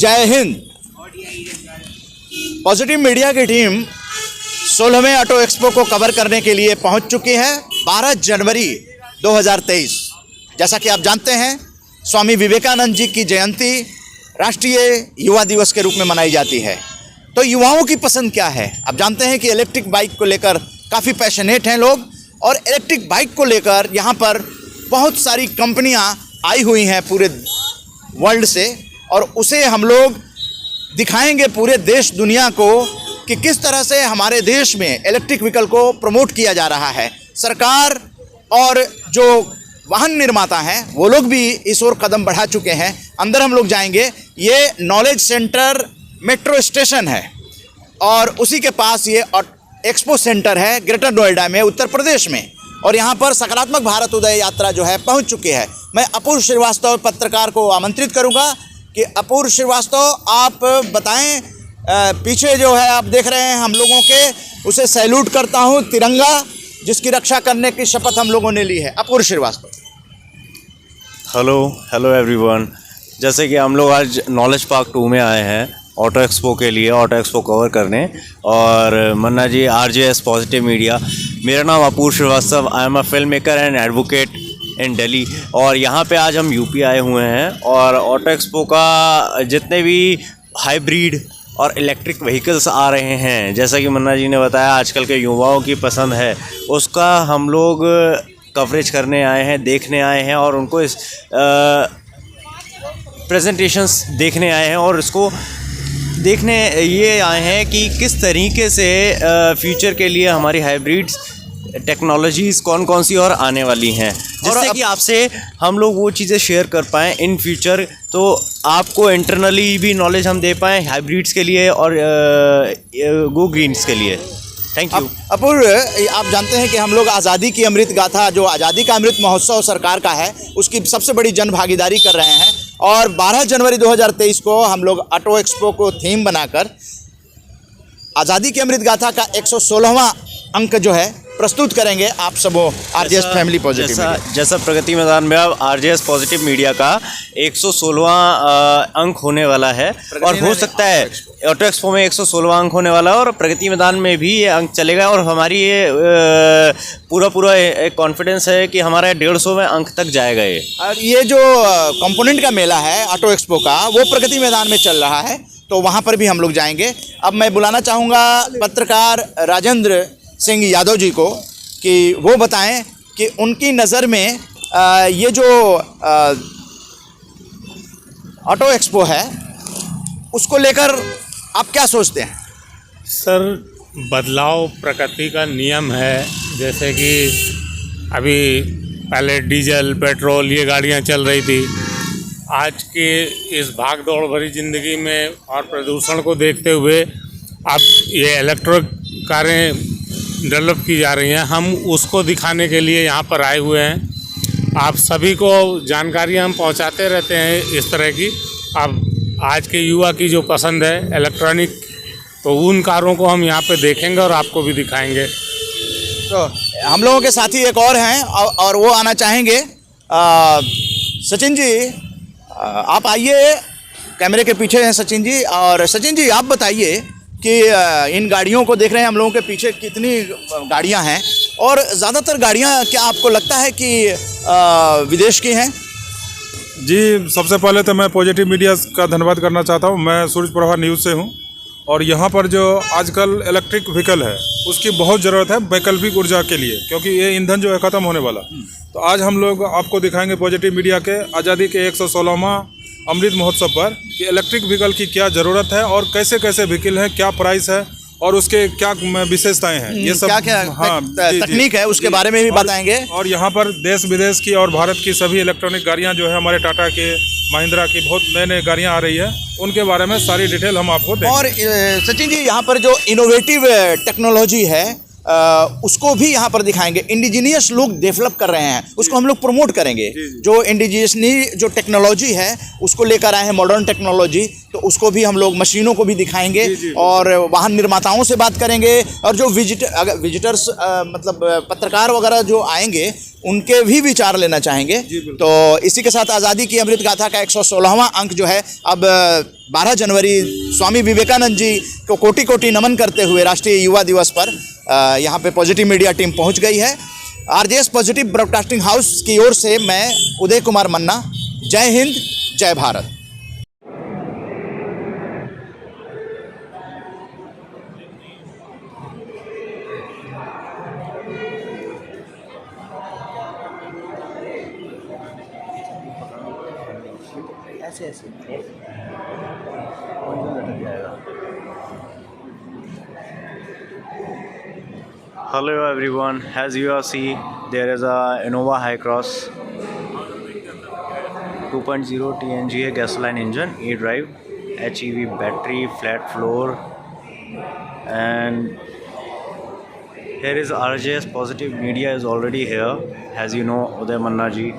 जय Hind. Positive media की team 16वें auto expo को कवर करने के लिए पहुंच चुकी है 12 जनवरी 2023। जैसा कि आप जानते हैं, स्वामी विवेकानंद जी की जयंती राष्ट्रीय युवा दिवस के रूप में मनाई जाती है। तो युवाओं की पसंद क्या है? आप जानते हैं कि इलेक्ट्रिक बाइक को लेकर काफ़ी पैशनेट हैं लोग, और इलेक्ट्रिक बाइक को लेकर यहाँ पर बहुत सारी कंपनियाँ आई हुई हैं पूरे वर्ल्ड से, और उसे हम लोग दिखाएंगे पूरे देश दुनिया को कि किस तरह से हमारे देश में इलेक्ट्रिक व्हीकल को प्रमोट किया जा रहा है। सरकार और जो वाहन निर्माता हैं वो लोग भी इस ओर कदम बढ़ा चुके हैं। अंदर हम लोग जाएंगे। ये नॉलेज सेंटर मेट्रो स्टेशन है और उसी के पास ये एक्सपो सेंटर है ग्रेटर नोएडा में, उत्तर प्रदेश में। और यहाँ पर सकारात्मक भारत उदय यात्रा जो है पहुँच चुकी है। मैं अपूर्व श्रीवास्तव पत्रकार को आमंत्रित करूँगा कि अपूर्व श्रीवास्तव, आप बताएं, पीछे जो है आप देख रहे हैं हम लोगों के, उसे सैल्यूट करता हूँ, तिरंगा जिसकी रक्षा करने की शपथ हम लोगों ने ली है। अपूर्व श्रीवास्तव। Hello everyone. जैसे कि हम लोग आज नॉलेज पार्क 2 में आए हैं ऑटो एक्सपो के लिए, ऑटो एक्सपो कवर करने। और Manna ji, RJS positive media. मेरा नाम Apoorv Srivastava, I am a film maker and advocate in Delhi. और यहाँ पे आज हम यूपी आए हुए हैं और ऑटो एक्सपो का जितने भी हाइब्रिड और इलेक्ट्रिक व्हीकल्स आ रहे हैं, जैसा कि मन्ना जी ने बताया आजकल के युवाओं की पसंद है, उसका हम लोग कवरेज करने आए हैं, देखने आए हैं और उनको इस प्रेजेंटेशंस देखने आए हैं और इसको देखने ये आए हैं कि किस तरीके से फ्यूचर के लिए हमारी हाइब्रिड्स टेक्नोलॉजीज़ कौन कौन सी और आने वाली हैं, जिससे कि आपसे हम लोग वो चीज़ें शेयर कर पाएँ इन फ्यूचर। तो आपको इंटरनली भी नॉलेज हम दे पाएँ हाइब्रिड्स के लिए और गो ग्रीन्स के लिए। Thank you. अपूर्व, आप जानते हैं कि हम लोग आज़ादी की अमृत गाथा, जो आज़ादी का अमृत महोत्सव सरकार का है, उसकी सबसे बड़ी जन भागीदारी कर रहे हैं। और 12 जनवरी 2023 को हम लोग ऑटो एक्सपो को थीम बनाकर आज़ादी की अमृत गाथा का 116वां अंक जो है प्रस्तुत करेंगे आप सबों RJS फैमिली पॉजिटिव। जैसा प्रगति मैदान में अब RJS पॉजिटिव मीडिया का 116वां अंक होने वाला है, और हो सकता है ऑटो एक्सपो में 116वां अंक होने वाला है और प्रगति मैदान में भी ये अंक चलेगा। और हमारी ये पूरा एक कॉन्फिडेंस है कि हमारा 150वें अंक तक जाएगा ये। और ये जो कंपोनेंट का मेला है ऑटो एक्सपो का, वो प्रगति मैदान में चल रहा है, तो वहाँ पर भी हम लोग जाएंगे। अब मैं बुलाना चाहूँगा पत्रकार राजेंद्र सिंह यादव जी को कि वो बताएं कि उनकी नज़र में ये जो ऑटो एक्सपो है उसको लेकर आप क्या सोचते हैं? सर, बदलाव प्रकृति का नियम है। जैसे कि अभी पहले डीजल पेट्रोल ये गाड़ियां चल रही थी। आज के इस भाग दौड़ भरी ज़िंदगी में और प्रदूषण को देखते हुए अब ये इलेक्ट्रिक कारें डेवलप की जा रही हैं। हम उसको दिखाने के लिए यहाँ पर आए हुए हैं। आप सभी को जानकारियाँ हम पहुँचाते रहते हैं इस तरह की। अब आज के युवा की जो पसंद है इलेक्ट्रॉनिक, तो उन कारों को हम यहाँ पे देखेंगे और आपको भी दिखाएंगे। तो हम लोगों के साथी एक और हैं और वो आना चाहेंगे। सचिन जी, आप आइए, कैमरे के पीछे हैं सचिन जी। और सचिन जी, आप बताइए कि इन गाड़ियों को देख रहे हैं हम लोगों के पीछे, कितनी गाड़ियां हैं और ज़्यादातर गाड़ियां क्या आपको लगता है कि विदेश की हैं? जी, सबसे पहले तो मैं पॉजिटिव मीडिया का धन्यवाद करना चाहता हूं। मैं सूरज प्रभा न्यूज़ से हूं और यहां पर जो आजकल इलेक्ट्रिक व्हीकल है उसकी बहुत ज़रूरत है वैकल्पिक ऊर्जा के लिए, क्योंकि ये ईंधन जो है ख़त्म होने वाला। तो आज हम लोग आपको दिखाएंगे पॉजिटिव मीडिया के आज़ादी के 116वां अमृत महोत्सव पर कि इलेक्ट्रिक व्हीकल की क्या ज़रूरत है और कैसे कैसे व्हीकल है, क्या प्राइस है और उसके क्या विशेषताएं हैं, ये सब क्या तकनीक है उसके बारे में भी बताएंगे। और यहाँ पर देश विदेश की और भारत की सभी इलेक्ट्रॉनिक गाड़ियाँ जो है, हमारे टाटा के, महिंद्रा की बहुत नए नए गाड़ियाँ आ रही है, उनके बारे में सारी डिटेल हम आपको देंगे। और सचिन जी, यहाँ पर जो इनोवेटिव टेक्नोलॉजी है उसको भी यहाँ पर दिखाएंगे। इंडिजीनियस लोग डेवलप कर रहे हैं, उसको हम लोग प्रमोट करेंगे। जो इंडिजीनियसनी जो टेक्नोलॉजी है उसको लेकर आए हैं, मॉडर्न टेक्नोलॉजी, तो उसको भी हम लोग मशीनों को भी दिखाएंगे और वाहन निर्माताओं से बात करेंगे। और जो विजिटर्स मतलब पत्रकार वगैरह जो आएंगे उनके भी विचार लेना चाहेंगे। तो इसी के साथ आज़ादी की अमृत गाथा का 116वां अंक जो है अब 12 जनवरी स्वामी विवेकानंद जी को कोटि कोटि नमन करते हुए राष्ट्रीय युवा दिवस पर यहाँ पे पॉजिटिव मीडिया टीम पहुँच गई है। आरजेएस पॉजिटिव ब्रॉडकास्टिंग हाउस की ओर से मैं उदय कुमार मन्ना, जय हिंद, जय Bharat. Hello everyone, as you all see, there is a Innova Hycross 2.0 TNGA gasoline engine, e-drive, HEV battery, flat floor, and here is RJS Positive Media is already here. As you know, Uday Manna ji,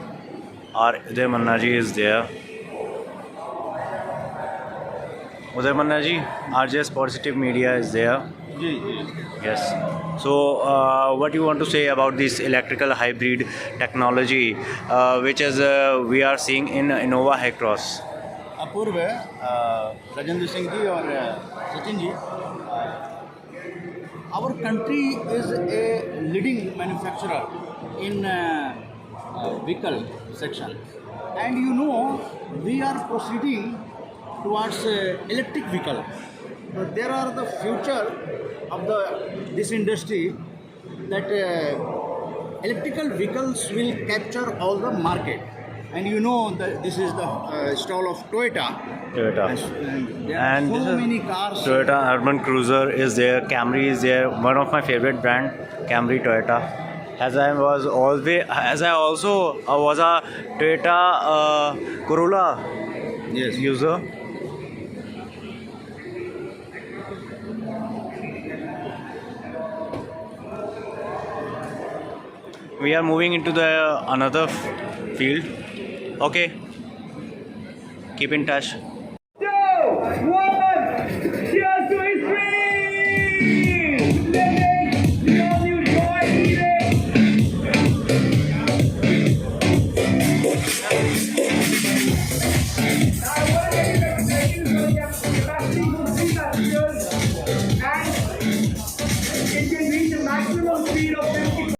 Uday Manna ji is there. Uday Manna ji, RJS Positive Media is there. Yes. So, what you want to say about this electrical hybrid technology, which is we are seeing in Innova Hycross? अपूर्व, राजेंद्र सिंह जी और Sachin ji, our country is a leading manufacturer in vehicle section, and you know we are proceeding towards electric vehicle. There are the future of this industry that electrical vehicles will capture all the market, and you know that this is the stall of Toyota. And there are And so many cars. Toyota Urban Cruiser is there, Camry is there. One of my favorite brand, Camry Toyota. As I also was a Toyota Corolla user. We are moving into the another field. Okay, keep in touch. 2, 1, cheers to his dream! Living the all-new joy eating! I want to get you recognition for the capacity to see passengers and it can reach a maximum speed of 50.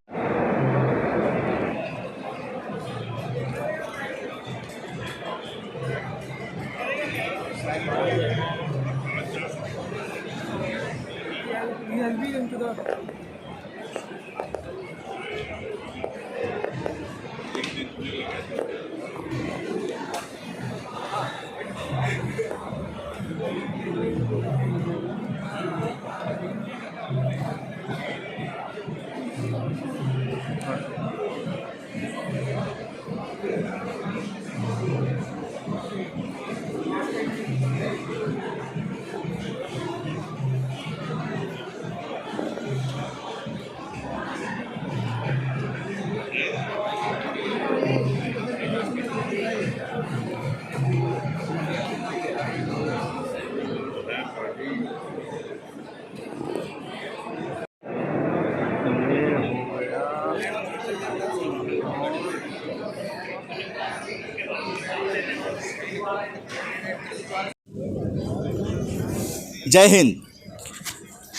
जय Hind.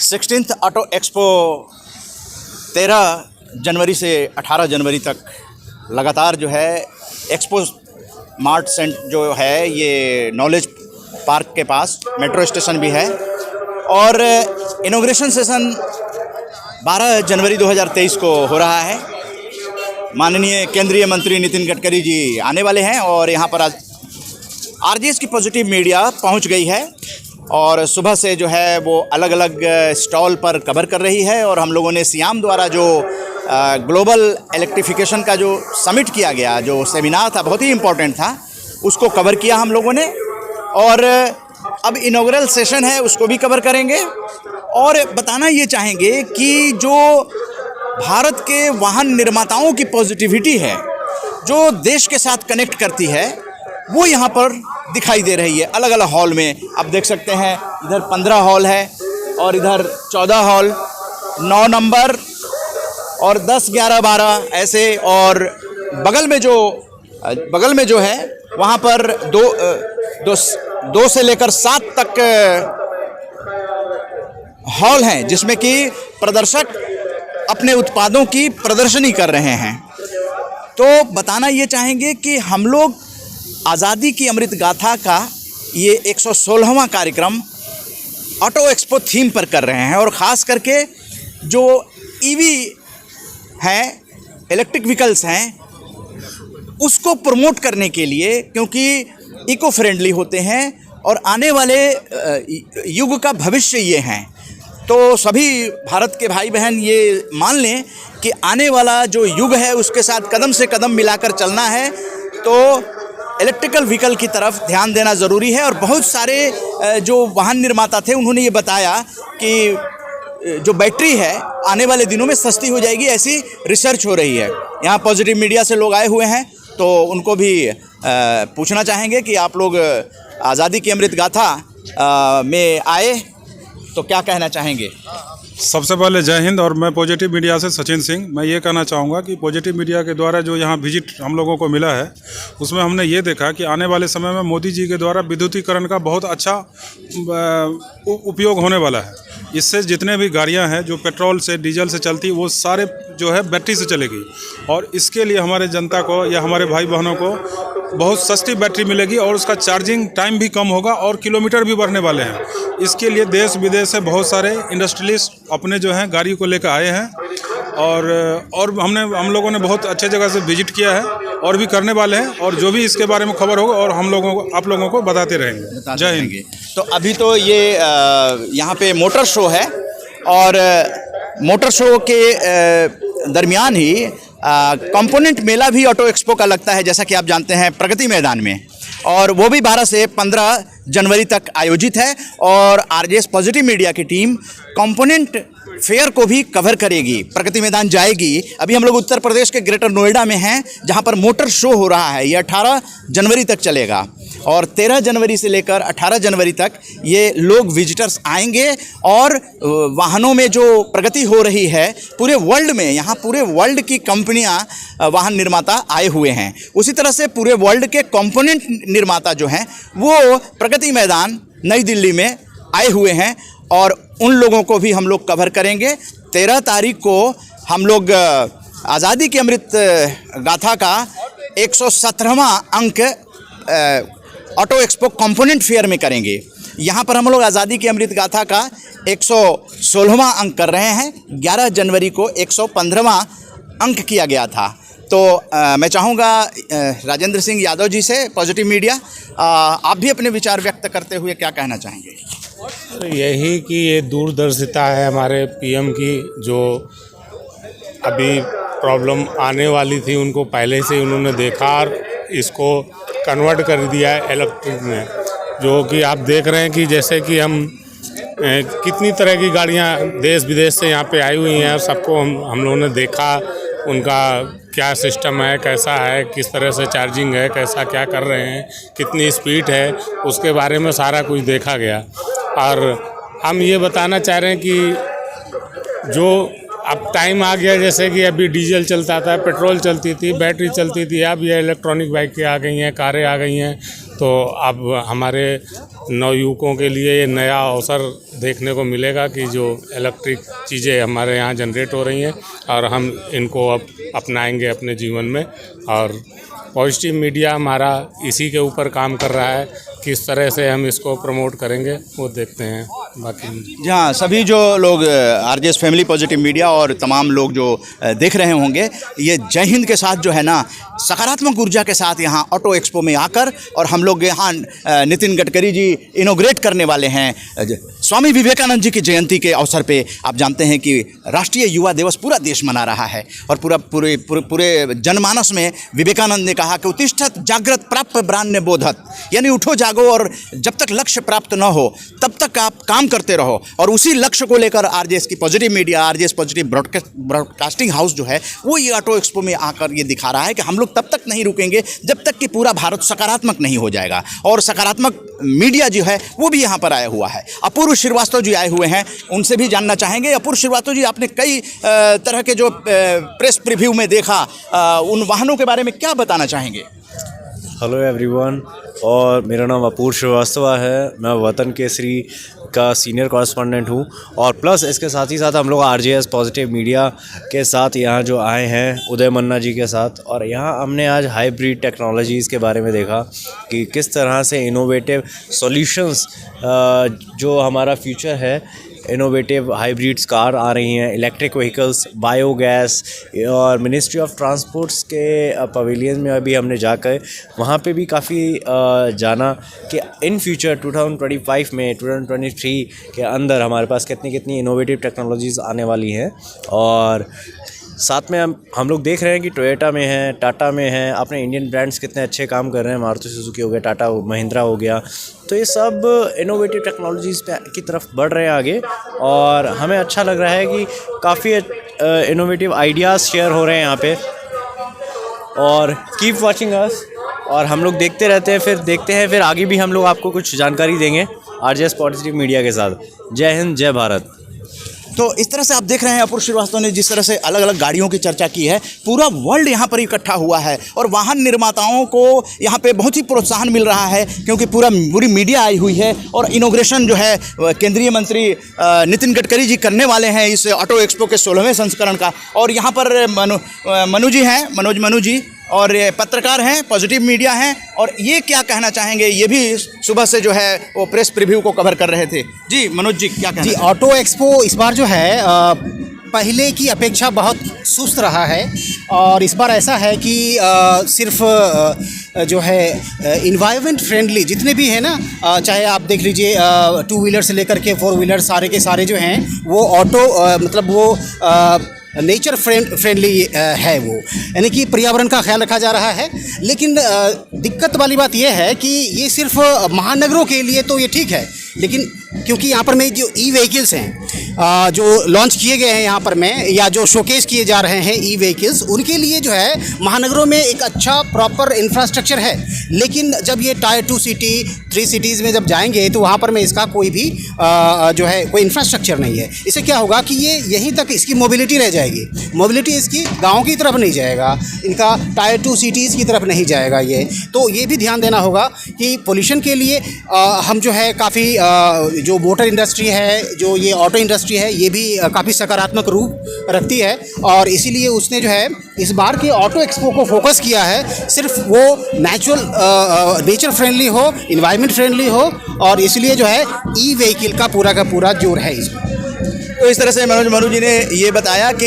16th auto expo 13 जनवरी से 18 जनवरी तक लगातार जो है expo mart Saint जो है ये knowledge park के पास मेट्रो स्टेशन भी है, और इनॉग्रेशन सेशन 12 जनवरी 2023 को हो रहा है। माननीय केंद्रीय मंत्री नितिन गडकरी जी आने वाले हैं और यहाँ पर आज आरजेएस की पॉजिटिव मीडिया पहुँच गई है और सुबह से जो है वो अलग अलग स्टॉल पर कवर कर रही है। और हम लोगों ने सियाम द्वारा जो ग्लोबल इलेक्ट्रिफिकेशन का जो समिट किया गया, जो सेमिनार था, बहुत ही इम्पोर्टेंट था, उसको कवर किया हम लोगों ने। और अब इनॉग्रल सेशन है, उसको भी कवर करेंगे। और बताना ये चाहेंगे कि जो भारत के वाहन निर्माताओं की पॉजिटिविटी है, जो देश के साथ कनेक्ट करती है, वो यहाँ पर दिखाई दे रही है अलग अलग हॉल में। आप देख सकते हैं इधर 15 हॉल है और इधर 14 हॉल, 9 नंबर और 10, 11, 12 ऐसे। और बगल में जो है वहाँ पर दो से लेकर 7 तक हॉल हैं, जिसमें कि प्रदर्शक अपने उत्पादों की प्रदर्शनी कर रहे हैं। तो बताना ये चाहेंगे कि हम लोग आज़ादी की अमृत गाथा का ये 116वां कार्यक्रम ऑटो एक्सपो थीम पर कर रहे हैं, और ख़ास करके जो ईवी हैं, इलेक्ट्रिक व्हीकल्स हैं, उसको प्रमोट करने के लिए, क्योंकि इको फ्रेंडली होते हैं और आने वाले युग का भविष्य ये हैं। तो सभी भारत के भाई बहन ये मान लें कि आने वाला जो युग है उसके साथ कदम से कदम मिलाकर चलना है, तो इलेक्ट्रिकल व्हीकल की तरफ ध्यान देना ज़रूरी है। और बहुत सारे जो वाहन निर्माता थे उन्होंने ये बताया कि जो बैटरी है आने वाले दिनों में सस्ती हो जाएगी, ऐसी रिसर्च हो रही है। यहाँ पॉजिटिव मीडिया से लोग आए हुए हैं, तो उनको भी पूछना चाहेंगे कि आप लोग आज़ादी की अमृत गाथा में आए तो क्या कहना चाहेंगे। सबसे पहले जय हिंद। और मैं पॉजिटिव मीडिया से सचिन सिंह। मैं ये कहना चाहूँगा कि पॉजिटिव मीडिया के द्वारा जो यहाँ विजिट हम लोगों को मिला है, उसमें हमने ये देखा कि आने वाले समय में मोदी जी के द्वारा विद्युतीकरण का बहुत अच्छा उपयोग होने वाला है। इससे जितने भी गाड़ियाँ हैं जो पेट्रोल से, डीजल से चलती, वो सारे जो है बैटरी से चलेगी, और इसके लिए हमारे जनता को या हमारे भाई बहनों को बहुत सस्ती बैटरी मिलेगी और उसका चार्जिंग टाइम भी कम होगा और किलोमीटर भी बढ़ने वाले हैं। इसके लिए देश विदेश से बहुत सारे इंडस्ट्रियलिस्ट अपने जो हैं गाड़ी को लेकर आए हैं, और हम लोगों ने बहुत अच्छे जगह से विजिट किया है और भी करने वाले हैं, और जो भी इसके बारे में खबर होगा और आप लोगों को बताते रहेंगे। जय हिंद। तो अभी तो ये यहाँ पे मोटर शो है, और मोटर शो के दरमियान ही कंपोनेंट मेला भी ऑटो एक्सपो का लगता है, जैसा कि आप जानते हैं, प्रगति मैदान में, और वो भी 12 से 15 जनवरी तक आयोजित है। और आरजेएस पॉजिटिव मीडिया की टीम कंपोनेंट फेयर को भी कवर करेगी, प्रगति मैदान जाएगी। अभी हम लोग उत्तर प्रदेश के ग्रेटर नोएडा में हैं, जहां पर मोटर शो हो रहा है। ये 18 जनवरी तक चलेगा, और 13 जनवरी से लेकर 18 जनवरी तक ये लोग विजिटर्स आएंगे, और वाहनों में जो प्रगति हो रही है पूरे वर्ल्ड में, यहाँ पूरे वर्ल्ड की कंपनियाँ, वाहन निर्माता आए हुए हैं। उसी तरह से पूरे वर्ल्ड के कंपोनेंट निर्माता जो हैं वो प्रगति मैदान नई दिल्ली में आए हुए हैं, और उन लोगों को भी हम लोग कवर करेंगे। 13 तारीख को हम लोग आज़ादी की अमृत गाथा का 117वां अंक ऑटो एक्सपो कंपोनेंट फेयर में करेंगे। यहाँ पर हम लोग आज़ादी की अमृत गाथा का 116वां अंक कर रहे हैं। 11 जनवरी को 115वां अंक किया गया था। तो मैं चाहूँगा राजेंद्र सिंह यादव जी से, पॉजिटिव मीडिया, आप भी अपने विचार व्यक्त करते हुए क्या कहना चाहेंगे। तो यही कि ये दूरदर्शिता है हमारे पीएम की, जो अभी प्रॉब्लम आने वाली थी उनको पहले से उन्होंने देखा और इसको कन्वर्ट कर दिया है इलेक्ट्रिक में। जो कि आप देख रहे हैं कि जैसे कि हम कितनी तरह की गाड़ियां देश विदेश से यहाँ पे आई हुई हैं, और सबको हम लोगों ने देखा, उनका क्या सिस्टम है, कैसा है, किस तरह से चार्जिंग है, कैसा क्या कर रहे हैं, कितनी स्पीड है, उसके बारे में सारा कुछ देखा गया। और हम ये बताना चाह रहे हैं कि जो अब टाइम आ गया, जैसे कि अभी डीजल चलता था, पेट्रोल चलती थी, बैटरी चलती थी, अब ये इलेक्ट्रॉनिक बाइकें आ गई हैं, कारें आ गई हैं। तो अब हमारे नवयुवकों के लिए ये नया अवसर देखने को मिलेगा कि जो इलेक्ट्रिक चीज़ें हमारे यहाँ जनरेट हो रही हैं, और हम इनको अब अपनाएंगे अपने जीवन में। और पॉजिटिव मीडिया हमारा इसी के ऊपर काम कर रहा है, किस तरह से हम इसको प्रमोट करेंगे वो देखते हैं। बाकी हाँ, सभी जो लोग आरजेएस फैमिली पॉजिटिव मीडिया और तमाम लोग जो देख रहे होंगे, ये जय हिंद के साथ जो है ना, सकारात्मक ऊर्जा के साथ यहाँ ऑटो एक्सपो में आकर, और हम लोग यहाँ नितिन गडकरी जी इनोग्रेट करने वाले हैं स्वामी विवेकानंद जी की जयंती के अवसर पे। आप जानते हैं कि राष्ट्रीय युवा दिवस पूरा देश मना रहा है, और पूरे जनमानस में विवेकानंद ने कहा कि उत्तिष्ठत जागृत प्राप्त ब्राह्मण्य बोधत, यानी उठो जागो, और जब तक लक्ष्य प्राप्त न हो तब तक आप काम काम करते रहो। और उसी लक्ष्य को लेकर आरजेएस की positive media, RJS positive broadcasting house जो है वो ये ऑटो एक्सपो में आकर ये दिखा रहा है कि हम लोग तब तक नहीं रुकेंगे जब तक कि पूरा भारत सकारात्मक नहीं हो जाएगा। और सकारात्मक मीडिया जो है वो भी यहाँ पर आया हुआ है। अपूर्व श्रीवास्तव जी आए हुए हैं, उनसे भी जानना चाहेंगे। अपूर्व श्रीवास्तव जी, आपने कई तरह के जो प्रेस प्रीव्यू में देखा, उन वाहनों के बारे में क्या बताना चाहेंगे? हेलो एवरीवन, और मेरा नाम अपूर्व श्रीवास्तव है। मैं वतन केसरी का सीनियर कॉरेस्पॉन्डेंट हूँ, और प्लस इसके साथ ही साथ हम लोग आरजेएस पॉजिटिव मीडिया के साथ यहाँ जो आए हैं उदय मन्ना जी के साथ। और यहाँ हमने आज हाइब्रिड टेक्नोलॉजीज़ के बारे में देखा कि किस तरह से इनोवेटिव सॉल्यूशंस जो हमारा फ्यूचर है, इनोवेटिव हाइब्रिड्स कार आ रही हैं, इलेक्ट्रिक व्हीकल्स, बायोगैस। और मिनिस्ट्री ऑफ ट्रांसपोर्ट्स के पवेलियन में अभी हमने जाकर वहाँ पे भी काफ़ी जाना कि इन फ्यूचर 2025 में 2023 के अंदर हमारे पास कितनी इनोवेटिव टेक्नोलॉजीज़ आने वाली हैं। और साथ में हम लोग देख रहे हैं कि टोयोटा में है, टाटा में है, अपने इंडियन ब्रांड्स कितने अच्छे काम कर रहे हैं। मारुति सुजुकी हो गया, टाटा महिंद्रा हो गया, तो ये सब इनोवेटिव टेक्नोलॉजीज़ की तरफ बढ़ रहे हैं आगे। और हमें अच्छा लग रहा है कि काफ़ी इनोवेटिव आइडियाज़ शेयर हो रहे हैं यहाँ पे। और कीप वॉचिंग अस, और हम लोग देखते रहते हैं, फिर देखते हैं फिर आगे भी हम लोग आपको कुछ जानकारी देंगे आरजेएस पॉजिटिव मीडिया के साथ। जय हिंद, जय भारत। तो इस तरह से आप देख रहे हैं अपूर्व श्रीवास्तव ने जिस तरह से अलग अलग गाड़ियों की चर्चा की है, पूरा वर्ल्ड यहाँ पर इकट्ठा हुआ है और वाहन निर्माताओं को यहाँ पे बहुत ही प्रोत्साहन मिल रहा है, क्योंकि पूरी मीडिया आई हुई है। और इनोग्रेशन जो है केंद्रीय मंत्री नितिन गडकरी जी करने वाले हैं इस ऑटो एक्सपो के 16वें संस्करण का। और यहाँ पर मनु जी हैं, मनु जी, और ये पत्रकार हैं, पॉजिटिव मीडिया हैं, और ये क्या कहना चाहेंगे? ये भी सुबह से जो है वो प्रेस प्रीव्यू को कवर कर रहे थे। जी मनोज जी, क्या कहना? जी, ऑटो एक्सपो इस बार जो है पहले की अपेक्षा बहुत सुस्त रहा है। और इस बार ऐसा है कि सिर्फ जो है इन्वायरमेंट फ्रेंडली जितने भी हैं ना, चाहे आप देख लीजिए 2 व्हीलर से लेकर के 4 व्हीलर सारे के सारे जो हैं वो ऑटो मतलब वो नेचर फ्रेंडली है वो, यानी कि पर्यावरण का ख्याल रखा जा रहा है। लेकिन दिक्कत वाली बात यह है कि ये सिर्फ महानगरों के लिए तो ये ठीक है, लेकिन क्योंकि यहाँ पर में जो ई व्हीकल्स हैं जो लॉन्च किए गए हैं यहाँ पर में, या जो शोकेस किए जा रहे हैं ई व्हीकल्स, उनके लिए जो है महानगरों में एक अच्छा प्रॉपर इंफ्रास्ट्रक्चर है। लेकिन जब ये टायर 2 सिटी 3 सिटीज़ में जब जाएंगे तो वहाँ पर में इसका कोई भी जो है कोई इंफ्रास्ट्रक्चर नहीं है। इससे क्या होगा कि ये यहीं तक इसकी मोबिलिटी रह जाएगी, मोबिलिटी इसकी गाँव की तरफ नहीं जाएगा, इनका टायर 2 सिटीज़ की तरफ नहीं जाएगा ये। तो ये भी ध्यान देना होगा कि पोल्यूशन के लिए हम जो है काफ़ी जो मोटर इंडस्ट्री है, जो ये ऑटो इंडस्ट्री है, ये भी काफ़ी सकारात्मक रूप रखती है। और इसीलिए उसने जो है इस बार के ऑटो एक्सपो को फोकस किया है, सिर्फ वो नेचर फ्रेंडली हो, इन्वायरमेंट फ्रेंडली हो, और इसलिए जो है ई व्हीकल का पूरा जोर है इसमें। तो इस तरह से मनु जी ने ये बताया कि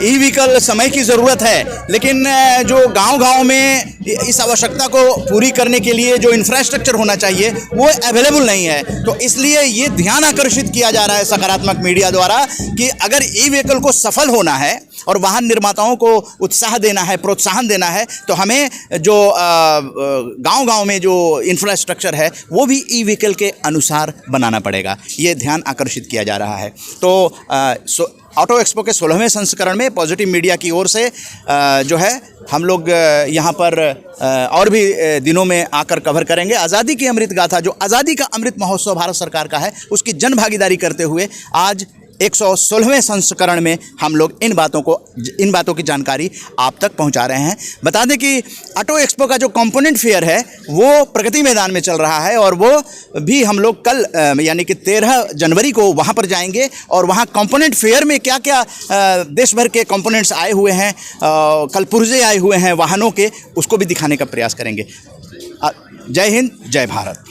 ई व्हीकल समय की ज़रूरत है, लेकिन जो गांव-गांव में इस आवश्यकता को पूरी करने के लिए जो इंफ्रास्ट्रक्चर होना चाहिए वो अवेलेबल नहीं है। तो इसलिए ये ध्यान आकर्षित किया जा रहा है सकारात्मक मीडिया द्वारा कि अगर ई व्हीकल को सफल होना है और वाहन निर्माताओं को उत्साह देना है, प्रोत्साहन देना है, तो हमें जो गांव-गांव में जो इंफ्रास्ट्रक्चर है वो भी ई व्हीकल के अनुसार बनाना पड़ेगा। ये ध्यान आकर्षित किया जा रहा है। तो ऑटो एक्सपो के 16वें संस्करण में पॉजिटिव मीडिया की ओर से जो है हम लोग यहाँ पर और भी दिनों में आकर कवर करेंगे। आज़ादी की अमृत गाथा, जो आज़ादी का अमृत महोत्सव भारत सरकार का है, उसकी जन भागीदारी करते हुए आज 116वें संस्करण में हम लोग इन बातों की जानकारी आप तक पहुंचा रहे हैं। बता दें कि ऑटो एक्सपो का जो कंपोनेंट फेयर है वो प्रगति मैदान में चल रहा है, और वो भी हम लोग कल यानी कि 13 जनवरी को वहां पर जाएंगे और वहां कंपोनेंट फेयर में क्या क्या देश भर के कंपोनेंट्स आए हुए हैं, कल पुर्जे आए हुए हैं वाहनों के, उसको भी दिखाने का प्रयास करेंगे। जय हिंद, जय भारत।